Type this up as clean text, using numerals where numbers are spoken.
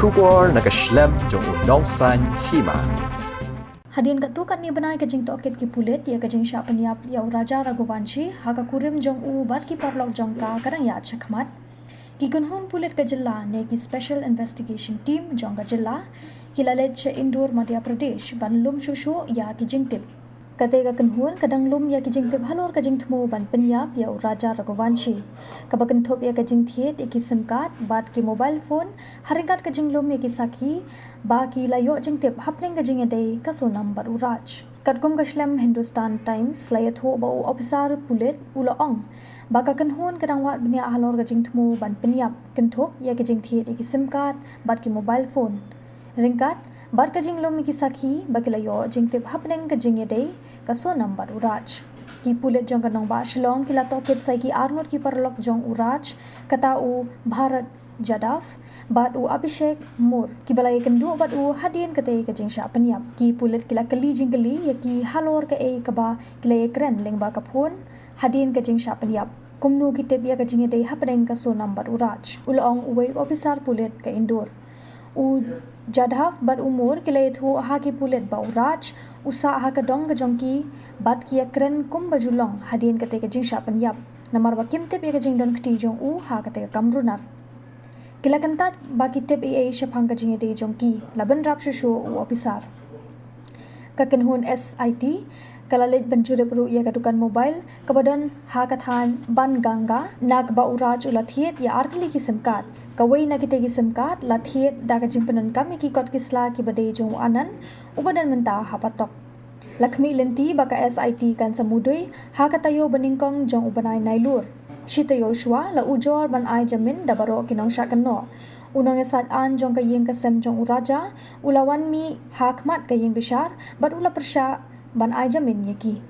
Shubor nakaslem jong unongsan Hima. Hadian kat tu kat ni benai ke jing tokit ki Pulit ya ke jing sya penyap ya Raja Raghuvanshi haka kurim jong u bat ki parlok jong ka kadang ya chakmat ki gunhun Pulit ke jilla ne ki special investigation team jong ka jilla ki lalet che Indore Madhya Pradesh ban lum shushu ya ki Jingtip kate ka kunhun kadang lum ya ki Jingtip halor ka jing thmu ban penyap ya Raja Raghuvanshi ka bakan thop ya ka jing thiet ya ki sim card bat ki mobile phone haringat ka jing lum ya ki sakhi ba ki layo Jingtip hapning ka jing ade ka Sonam bat uraj Katkum Kashlem Hindustan Times layat ho ba officer Pulit ula ong baka kanhun kadang wat benia halor ka jing thmu ban penyap kenthop ya ka jing thiet ya ki sim card bat ki mobile phone ringkat bat ka jing lum ki sakhi ba ki layo Jingtip hapning ka jing ade ka Sonam bat uraj ki Pulit jong kanong ba Shillong ki la tokit sai ki arnot ki parlok jong uraj kata u Bharat Jadaf bat u Abhishek Mur ki balai kendu bat u hadien kate ka jing sya penyap ki Pulit kila kali jingli ya ki halor ka e ka ba kila e kren leng ba ka phone hadien ka jing sya penyap kumnu ki tep ya ka jing ade hapdeng ka Sonam bat uraj ulong uwe officer Pulit ka Indore u Jadaf bat umur kila ethu ha ki Pulit ba uraj usa ha ka dong ka jongki bat ki ya kren kum bajulong hadien kate ka jing sya penyap namar ba kim tep ya ka jing don kti jong u ha kate ka kamrunar kila kantat baki tip AA syapang ka jing ade jongki laban rap shushu u officer kakenhun SIT kalalit banjurip ru ya ka dukan mobile kabadan ha kathan ban ganga nak ba uraj ulathiet ya arthli ki sim card kawai na kite ki sim card lathiet da ka jing penan kami ki kot kisla ki bade jong anan ubadan menta hapatok Lakshmi lenti baka SIT kan samudui ha katayo baningkong jong ubanai nailur Shita Yoshua la ujor ban ai jamin da baro kinong syakano. Unang esat an jong kayeng kasem jong uraja, ulawan mi hakmat kayeng bishar, bat ula persya ban ai jamin yaki.